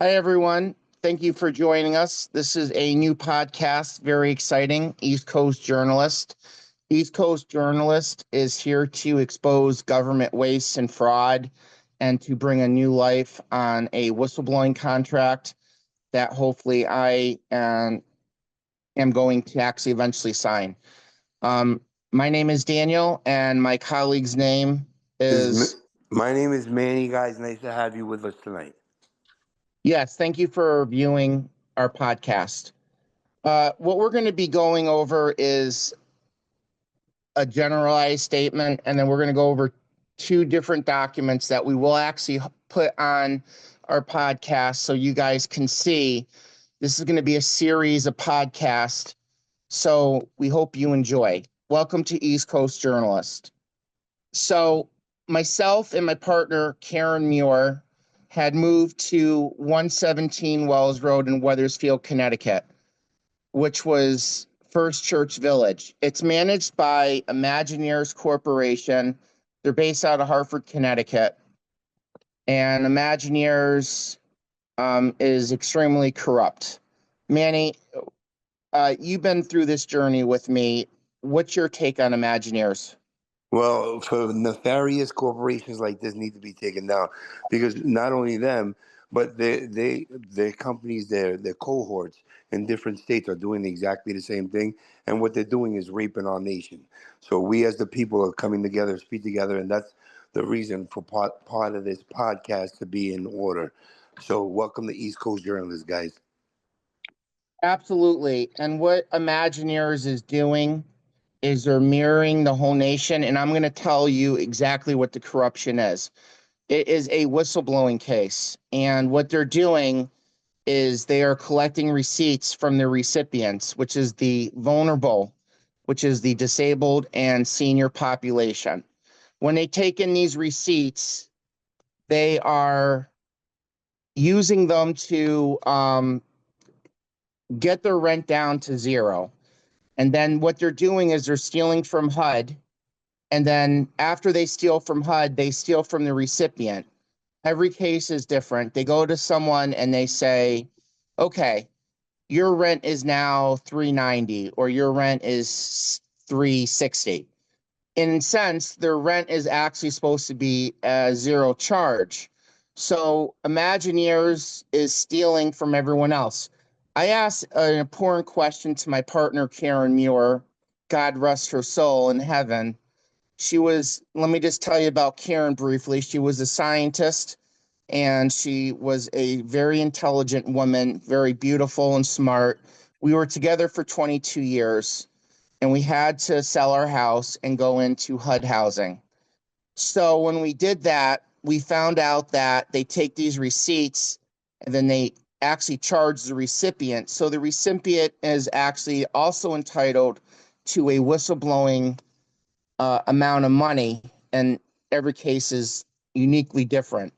Hi, everyone. Thank you for joining us. This is a new podcast, very exciting. East Coast Journalist. East Coast Journalist is here to expose government waste and fraud and to bring a new life on a whistleblowing contract that hopefully am going to actually eventually sign. Um, my name is Daniel, and my colleague's name Is is. My name is Manny, guys. Nice to have you with us tonight. Yes, thank you for viewing our podcast. What we're going to be going over is a generalized statement, and then we're going to go over two different documents that we will actually put on our podcast so you guys can see. This is going to be a series of podcasts, so we hope you enjoy. Welcome to East Coast Journalist. So, myself and my partner, Karen Muir, had moved to 117 Wells Road in Wethersfield, Connecticut, which was First Church Village. It's managed by Imagineers Corporation. They're based out of Hartford, Connecticut. And Imagineers is extremely corrupt. Manny, you've been through this journey with me. What's your take on Imagineers? Well, for nefarious corporations like this need to be taken down because not only them, but their companies, their cohorts in different states are doing exactly the same thing, and what they're doing is raping our nation. So we, as the people, are coming together, speak together, and that's the reason for part of this podcast to be in order. So welcome to East Coast Journalists, guys. Absolutely. And what Imagineers is doing is they're mirroring the whole nation. And I'm going to tell you exactly what the corruption is. It is a whistleblowing case. And what they're doing is they are collecting receipts from the recipients, which is the vulnerable, which is the disabled and senior population. When they take in these receipts, they are using them to get their rent down to zero. And then what they're doing is they're stealing from HUD. And then after they steal from HUD, they steal from the recipient. Every case is different. They go to someone and they say, okay, your rent is now 390 or your rent is 360. In a sense, their rent is actually supposed to be a zero charge. So Imagineers is stealing from everyone else. I asked an important question to my partner, Karen Muir. God rest her soul in heaven. Let me just tell you about Karen briefly. She was a scientist and she was a very intelligent woman, very beautiful and smart. We were together for 22 years and we had to sell our house and go into HUD housing. So when we did that, we found out that they take these receipts and then they actually charge the recipient. So the recipient is actually also entitled to a whistleblowing amount of money, and every case is uniquely different.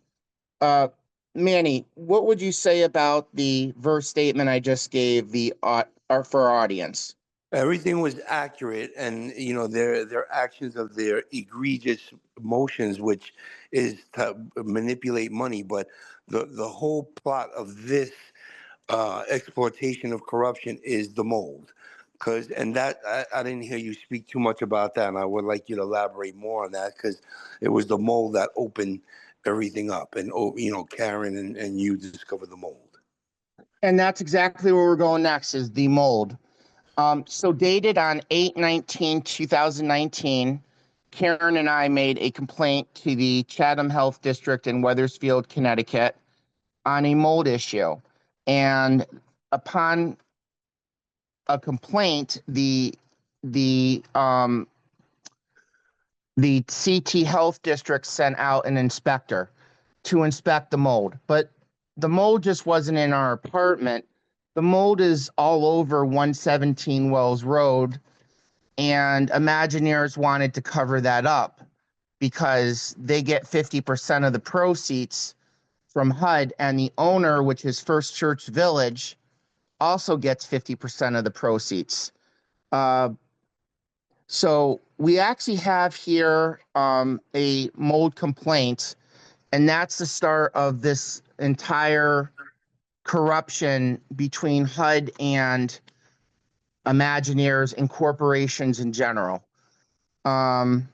Uh, Manny, what would you say about the verse statement I just gave for our audience? Everything was accurate, and their actions of their egregious motions, which is to manipulate money. But the whole plot of this exploitation of corruption is the mold. Because and that I didn't hear you speak too much about that, and I would like you to elaborate more on that because it was the mold that opened everything up, and Karen and you discovered the mold. And that's exactly where we're going next is the mold. So dated on 8/19/2019, Karen and I made a complaint to the Chatham Health District in Wethersfield, Connecticut on a mold issue. And upon a complaint, the the CT Health District sent out an inspector to inspect the mold. But the mold just wasn't in our apartment. The mold is all over 117 Wells Road, and Imagineers wanted to cover that up because they get 50% of the proceeds from HUD, and the owner, which is First Church Village, also gets 50% of the proceeds. Uh, so we actually have here a mold complaint, and that's the start of this entire corruption between HUD and Imagineers and corporations in general. And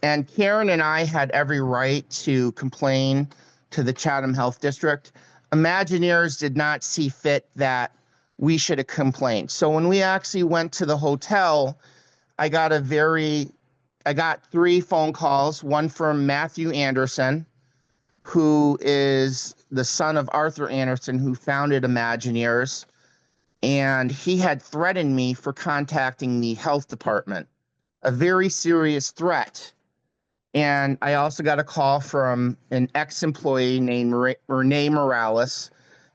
Karen and I had every right to complain to the Chatham Health District. Imagineers did not see fit that we should have complained. So when we actually went to the hotel, I got three phone calls, one from Matthew Anderson, who is the son of Arthur Anderson, who founded Imagineers. And he had threatened me for contacting the health department, a very serious threat. And I also got a call from an ex-employee named Renee Morales,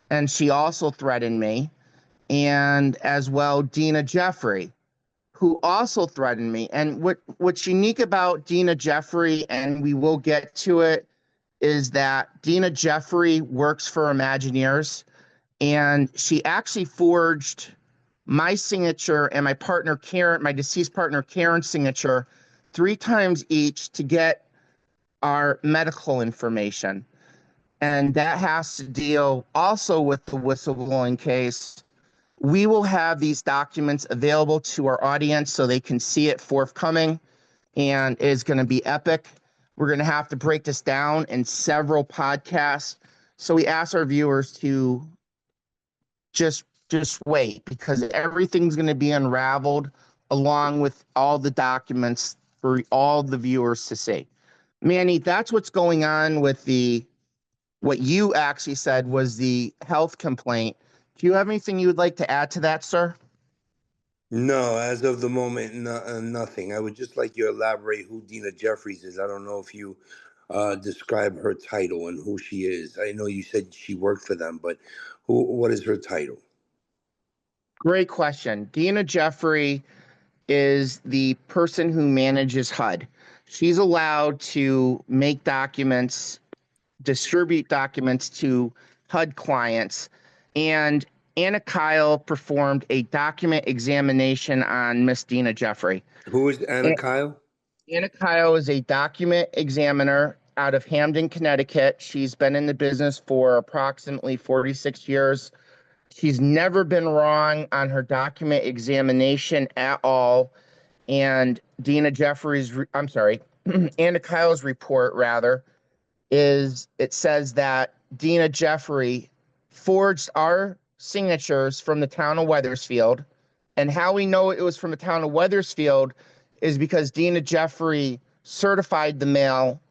and she also threatened me. And as well, Dina Jeffrey, who also threatened me. And what's unique about Dina Jeffrey, and we will get to it, is that Dina Jeffrey works for Imagineers, and she actually forged my signature and my partner Karen, my deceased partner Karen's signature, 3 times each to get our medical information. And that has to deal also with the whistleblowing case. We will have these documents available to our audience so they can see it forthcoming, and it is going to be epic. We're going to have to break this down in several podcasts. So we ask our viewers to just wait, because everything's going to be unraveled along with all the documents for all the viewers to see. Manny, that's what's going on with what you actually said was the health complaint. Do you have anything you would like to add to that, sir? No, as of the moment, nothing. I would just like you to elaborate who Dina Jeffries is. I don't know if you describe her title and who she is. I know you said she worked for them, but what is her title? Great question. Dina Jeffrey is the person who manages HUD. She's allowed to make documents, distribute documents to HUD clients. And Anna Kyle performed a document examination on Miss Dina Jeffrey. Who is Anna Kyle? Anna Kyle is a document examiner out of Hamden, Connecticut. She's been in the business for approximately 46 years. She's never been wrong on her document examination at all. And Anna Kyle's report, rather, it says that Dina Jeffrey forged our signatures from the town of Wethersfield. And how we know it was from the town of Wethersfield is because Dina Jeffrey certified the mail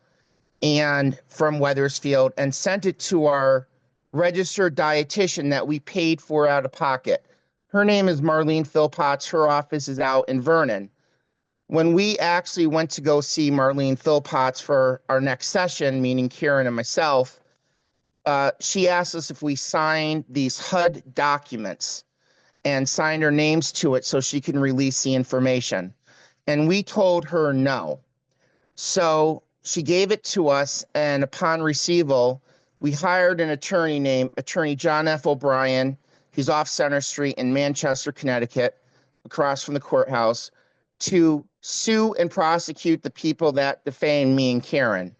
and from Wethersfield and sent it to our registered dietitian that we paid for out of pocket. Her name is Marlene Philpotts. Her office is out in Vernon. When we actually went to go see Marlene Philpotts for our next session, meaning Karen and myself, she asked us if we signed these HUD documents and signed our names to it so she can release the information. And we told her no. So she gave it to us, and upon receival, we hired an attorney named Attorney John F. O'Brien. He's off Center Street in Manchester, Connecticut, across from the courthouse, to sue and prosecute the people that defamed me and Karen.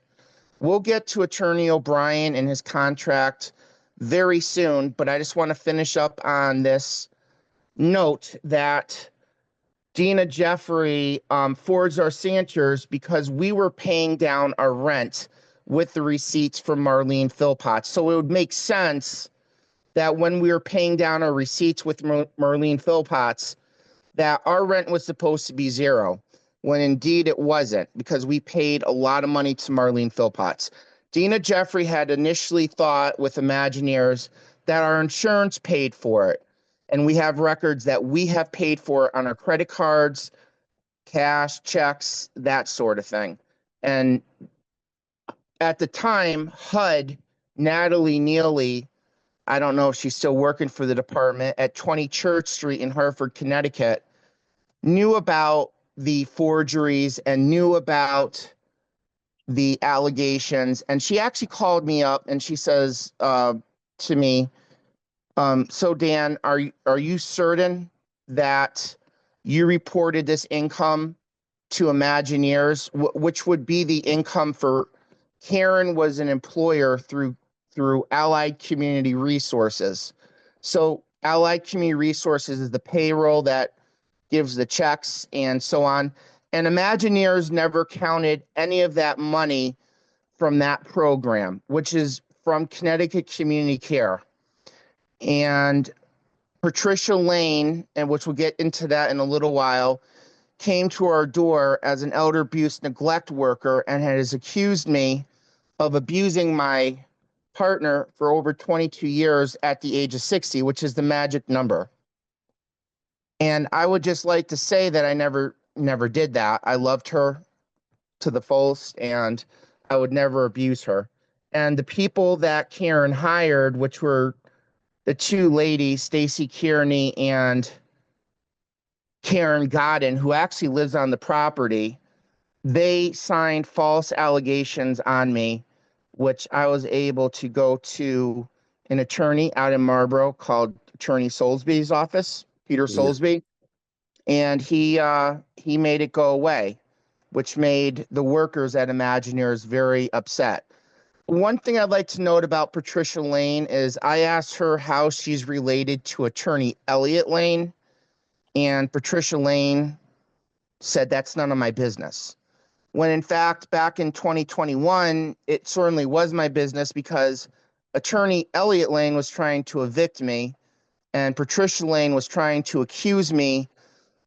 We'll get to Attorney O'Brien and his contract very soon, but I just want to finish up on this note that Dina Jeffrey forged our signatures because we were paying down our rent with the receipts from Marlene Philpotts. So it would make sense that when we were paying down our receipts with Marlene Philpotts, that our rent was supposed to be zero, when indeed it wasn't, because we paid a lot of money to Marlene Philpotts. Dina Jeffrey had initially thought with Imagineers that our insurance paid for it. And we have records that we have paid for it on our credit cards, cash, checks, that sort of thing. And at the time, HUD, Natalie Neely, I don't know if she's still working for the department, at 20 Church Street in Hartford, Connecticut, knew about the forgeries and knew about the allegations. And she actually called me up and she says to me, so Dan, are you certain that you reported this income to Imagineers, which would be the income for Karen was an employer through through Allied Community Resources. So Allied Community Resources is the payroll that gives the checks and so on. And Imagineers never counted any of that money from that program, which is from Connecticut Community Care. And Patricia Lane, and which we'll get into that in a little while, came to our door as an elder abuse neglect worker and has accused me of abusing my partner for over 22 years at the age of 60, which is the magic number. And I would just like to say that I never did that. I loved her to the fullest, and I would never abuse her. And the people that Karen hired, which were the two ladies, Stacy Kearney and Karen Godden, who actually lives on the property, they signed false allegations on me, which I was able to go to an attorney out in Marlborough called Attorney Soulsby's office, Peter Soulsby, and he made it go away, which made the workers at Imagineers very upset. One thing I'd like to note about Patricia Lane is I asked her how she's related to Attorney Elliot Lane, and Patricia Lane said that's none of my business. When in fact, back in 2021, it certainly was my business because Attorney Elliot Lane was trying to evict me, and Patricia Lane was trying to accuse me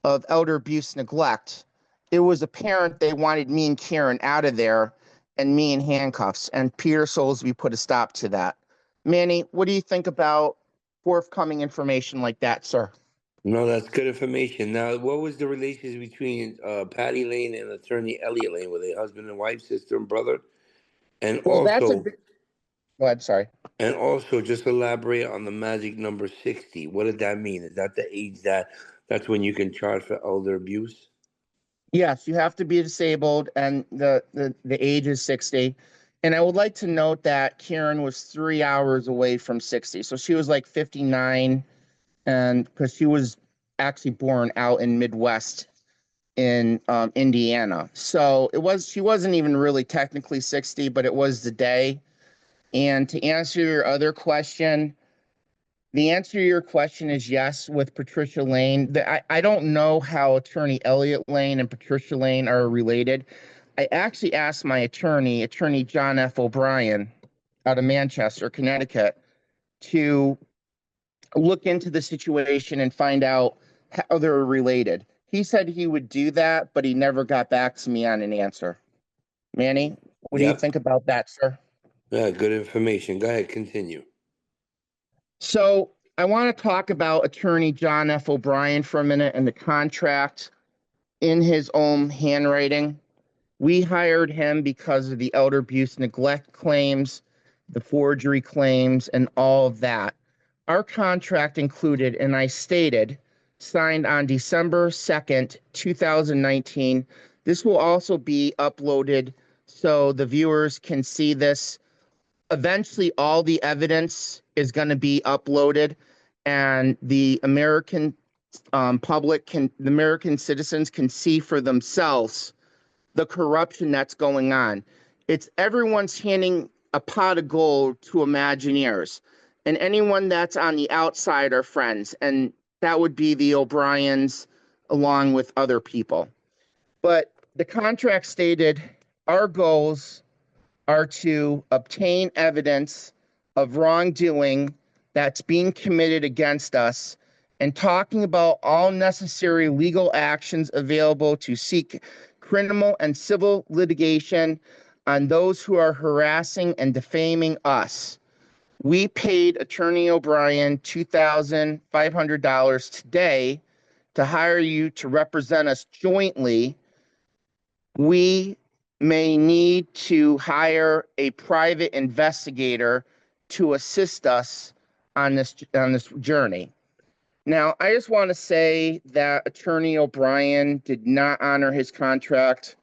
of elder abuse neglect. It was apparent they wanted me and Karen out of there and me in handcuffs, and Peter Soulsby put a stop to that. Manny, what do you think about forthcoming information like that, sir? No, that's good information. Now, what was the relationship between Patty Lane and Attorney Elliot Lane? Were they husband and wife, sister and brother? And Well, that's a also, good. Go ahead, sorry. and also, just elaborate on the magic number 60. What did that mean? Is that the age that's when you can charge for elder abuse? Yes, you have to be disabled, and the age is 60. And I would like to note that Karen was 3 hours away from 60. So she was like 59, and because she was actually born out in Midwest in Indiana. So she wasn't even really technically 60, but it was the day. And to answer your other question, the answer to your question is yes with Patricia Lane. I don't know how Attorney Elliot Lane and Patricia Lane are related. I actually asked my attorney John F. O'Brien out of Manchester, Connecticut, to look into the situation and find out how they're related. He said he would do that, but he never got back to me on an answer. Manny, what do you Yep. think about that, sir? Yeah, good information. Go ahead, continue. So I want to talk about Attorney John F. O'Brien for a minute and the contract in his own handwriting. We hired him because of the elder abuse neglect claims, the forgery claims, and all of that. Our contract included, and I stated, signed on December 2nd, 2019. This will also be uploaded so the viewers can see this. Eventually, all the evidence is going to be uploaded, and the American the American citizens can see for themselves the corruption that's going on. It's everyone's handing a pot of gold to Imagineers, and anyone that's on the outside are friends, and that would be the O'Briens along with other people. But the contract stated our goals are to obtain evidence of wrongdoing that's being committed against us and talking about all necessary legal actions available to seek criminal and civil litigation on those who are harassing and defaming us. We paid Attorney O'Brien $2,500 today to hire you to represent us jointly. We may need to hire a private investigator to assist us on this journey. Now, I just want to say that Attorney O'Brien did not honor his contract.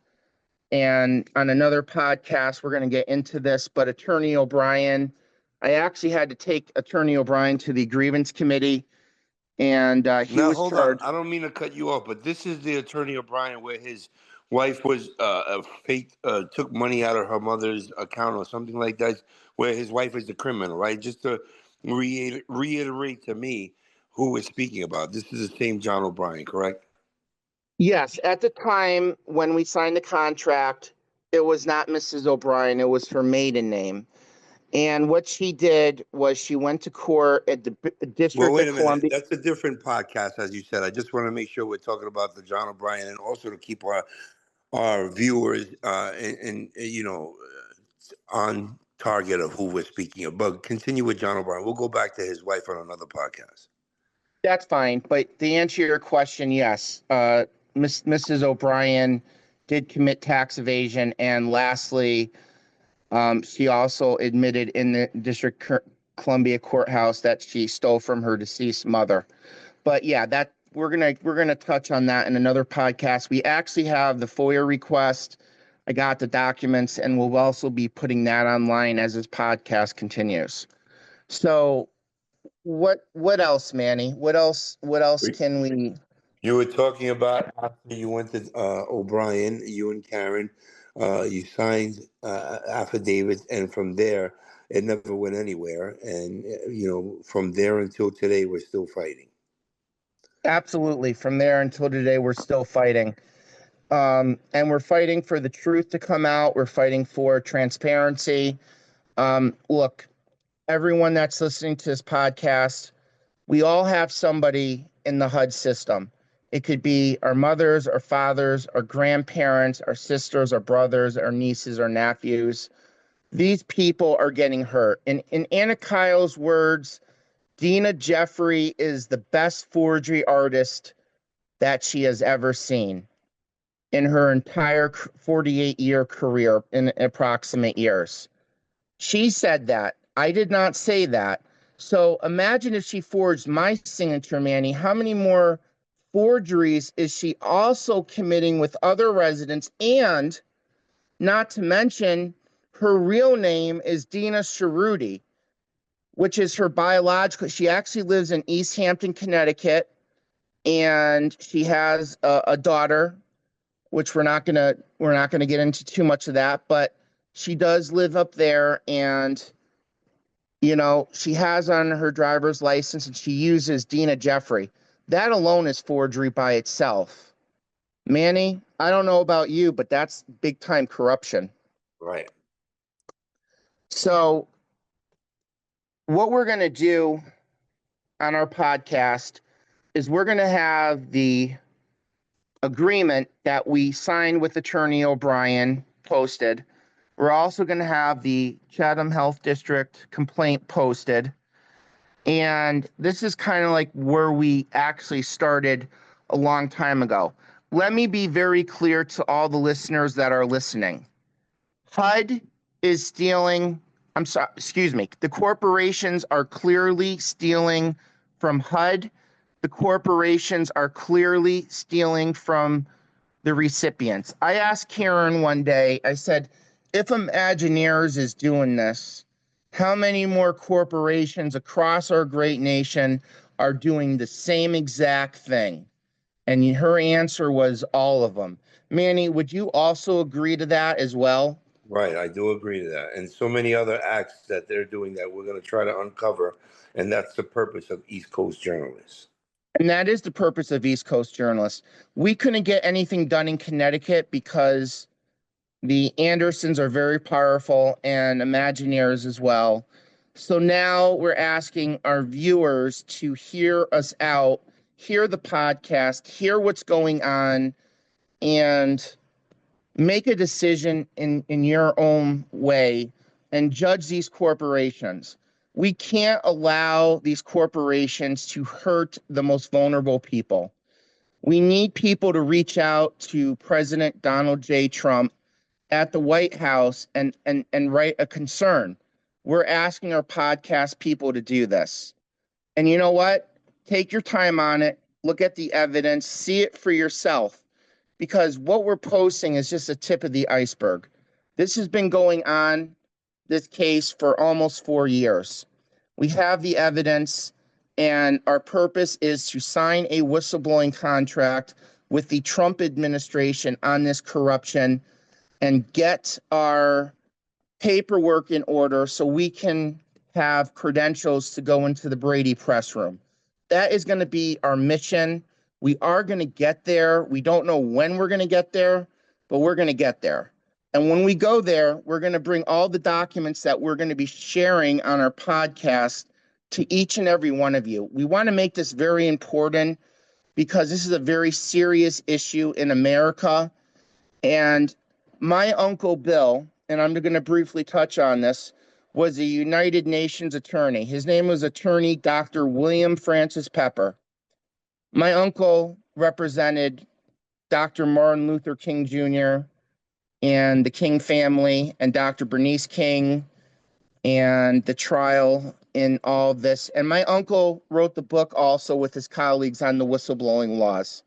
And on another podcast, we're going to get into this. But Attorney O'Brien, I actually had to take Attorney O'Brien to the grievance committee, and he Now, was hold on. charged. I don't mean to cut you off, but this is the Attorney O'Brien where wife was took money out of her mother's account or something like that, where his wife is the criminal, right? Just to reiterate to me who we're speaking about. This is the same John O'Brien, correct? Yes, at the time when we signed the contract, it was not Mrs. O'Brien, it was her maiden name. And what she did was she went to court at the Well, District wait of a minute. Columbia. That's a different podcast, as you said. I just want to make sure we're talking about the John O'Brien, and also to keep our viewers and on target of who we're speaking of. But continue with John O'Brien. We'll go back to his wife on another podcast. That's fine. But to answer your question, yes, Mrs. O'Brien did commit tax evasion. And lastly, she also admitted in the Columbia courthouse that she stole from her deceased mother. But yeah, that we're gonna touch on that in another podcast. We actually have the FOIA request. I got the documents, and we'll also be putting that online as this podcast continues. So what else, Manny? What else can we? You were talking about after you went to O'Brien, you and Karen, you signed affidavits, and from there, it never went anywhere. And, from there until today, we're still fighting. Absolutely. From there until today, we're still fighting. And we're fighting for the truth to come out. We're fighting for transparency. Look, everyone that's listening to this podcast, we all have somebody in the HUD system. It could be our mothers, our fathers, our grandparents, our sisters, our brothers, our nieces, our nephews. These people are getting hurt. In Anna Kyle's words, Dina Jeffrey is the best forgery artist that she has ever seen in her entire 48-year career in approximate years. She said that. I did not say that. So imagine if she forged my signature, Manny. How many more forgeries is she also committing with other residents? And not to mention, her real name is Dina Cerruti, which is her biological. She actually lives in East Hampton, Connecticut, and she has a daughter, which we're not gonna get into too much of that, but she does live up there, and she has on her driver's license, and she uses Dina Jeffrey. That alone is forgery by itself. Manny, I don't know about you, but that's big time corruption. Right. So what we're going to do on our podcast is we're going to have the agreement that we signed with Attorney O'Brien posted. We're also going to have the Chatham Health District complaint posted. And this is kind of like where we actually started a long time ago. Let me be very clear to all the listeners that are listening. HUD is stealing, I'm sorry, excuse me. The corporations are clearly stealing from HUD. The corporations are clearly stealing from the recipients. I asked Karen one day, I said, if Imagineers is doing this, how many more corporations across our great nation are doing the same exact thing? And her answer was all of them. Manny, would you also agree to that as well? Right. I do agree to that. And so many other acts that they're doing that we're going to try to uncover. And that's the purpose of East Coast journalists. And that is the purpose of East Coast journalists. We couldn't get anything done in Connecticut because the Andersons are very powerful and Imagineers as well. So now we're asking our viewers to hear us out, hear the podcast, hear what's going on, and make a decision in your own way and judge these corporations. We can't allow these corporations to hurt the most vulnerable people. We need people to reach out to President Donald J. Trump at the White House and write a concern. We're asking our podcast people to do this. And you know what? Take your time on it. Look at the evidence. See it for yourself. Because what we're posting is just a tip of the iceberg. This has been going on, this case, for almost 4 years. We have the evidence, and our purpose is to sign a whistleblowing contract with the Trump administration on this corruption and get our paperwork in order so we can have credentials to go into the Brady press room. That is going to be our mission. We are going to get there. We don't know when we're going to get there, but we're going to get there. And when we go there, we're going to bring all the documents that we're going to be sharing on our podcast to each and every one of you. We want to make this very important because this is a very serious issue in America. And my Uncle Bill, and I'm going to briefly touch on this, was a United Nations attorney. His name was Attorney Dr. William Francis Pepper. My uncle represented Dr. Martin Luther King Jr. and the King family and Dr. Bernice King and the trial in all this. And my uncle wrote the book also with his colleagues on the whistleblowing laws.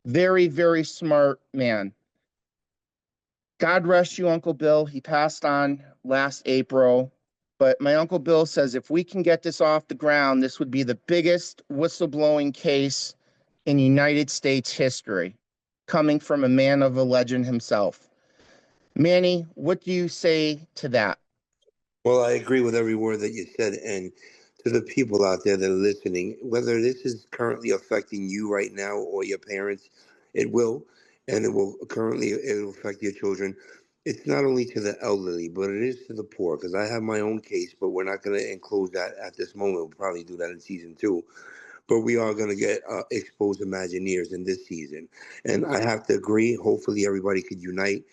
Very, very smart man. God rest you, Uncle Bill. He passed on last April. But my Uncle Bill says if we can get this off the ground, this would be the biggest whistleblowing case in United States history, coming from a man of a legend himself. Manny, what do you say to that? Well, I agree with every word that you said. And to the people out there that are listening, whether this is currently affecting you right now or your parents, it will. And it will affect your children. It's not only to the elderly, but it is to the poor. Because I have my own case, but we're not going to enclose that at this moment. We'll probably do that in season 2. But we are going to get exposed Imagineers in this season. And I have to agree. Hopefully, everybody could unite,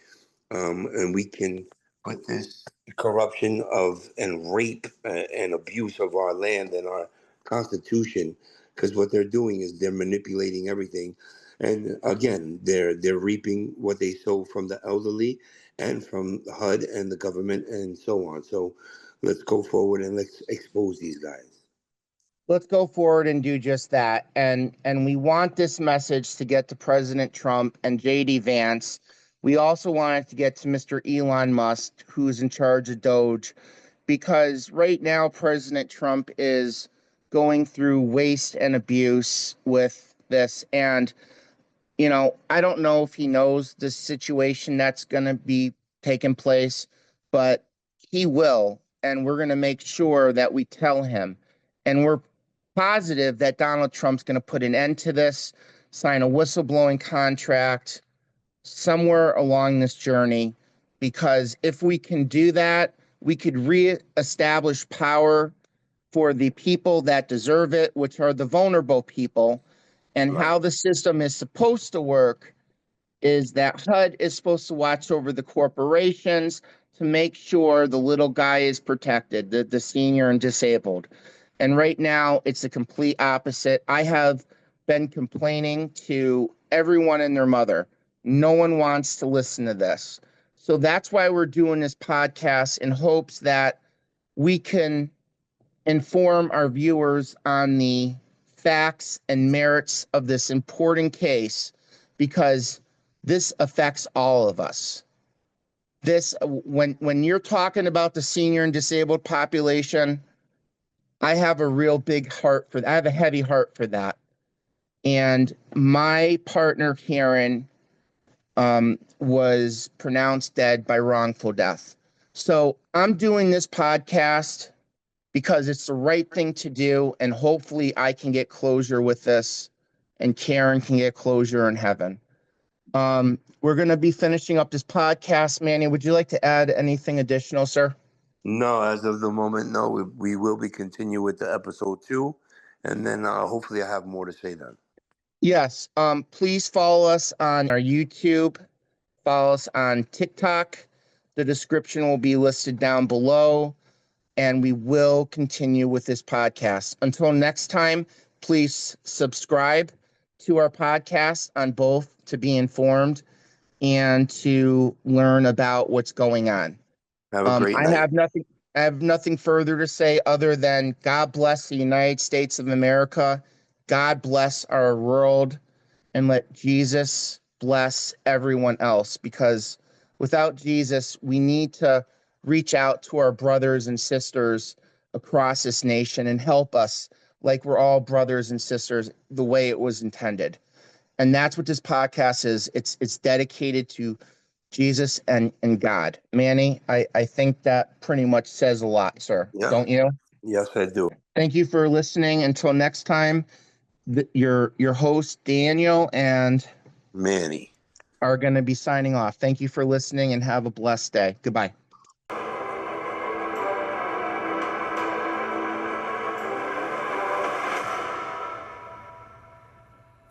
and we can put this corruption of and rape and abuse of our land and our constitution, because what they're doing is they're manipulating everything. And again, they're reaping what they sow from the elderly and from the HUD and the government and so on. So let's go forward and let's expose these guys. Let's go forward and do just that. And we want this message to get to President Trump and JD Vance. We also want it to get to Mr. Elon Musk, who's in charge of Doge, because right now President Trump is going through waste and abuse with this. And, you know, I don't know if he knows the situation that's going to be taking place, but he will. And we're going to make sure that we tell him. And we're positive that Donald Trump's going to put an end to this, sign a whistleblowing contract somewhere along this journey, because if we can do that, we could reestablish power for the people that deserve it, which are the vulnerable people. And Right. how the system is supposed to work is that HUD is supposed to watch over the corporations to make sure the little guy is protected, the senior and disabled. And right now, it's the complete opposite. I have been complaining to everyone and their mother. No one wants to listen to this. So that's why we're doing this podcast, in hopes that we can inform our viewers on the facts and merits of this important case, because this affects all of us. This, when you're talking about the senior and disabled population, I have a real big heart for that. I have a heavy heart for that. And my partner, Karen, was pronounced dead by wrongful death. So I'm doing this podcast because it's the right thing to do. And hopefully I can get closure with this, and Karen can get closure in heaven. We're going to be finishing up this podcast. Manny, would you like to add anything additional, sir? No, as of the moment, no. We will be continuing with the episode 2, and then hopefully I have more to say then. Yes. Please follow us on our YouTube. Follow us on TikTok. The description will be listed down below, and we will continue with this podcast. Until next time, please subscribe to our podcast on both to be informed and to learn about what's going on. Have a great night. I have nothing further to say other than God bless the United States of America. God bless our world, and let Jesus bless everyone else, because without Jesus, we need to reach out to our brothers and sisters across this nation and help us like we're all brothers and sisters the way it was intended. And that's what this podcast is. It's dedicated to Jesus and God. Manny, I think that pretty much says a lot, sir. Yeah. Don't you? Yes, I do. Thank you for listening. Until next time, your host Daniel and Manny. are going to be signing off. Thank you for listening and have a blessed day. Goodbye.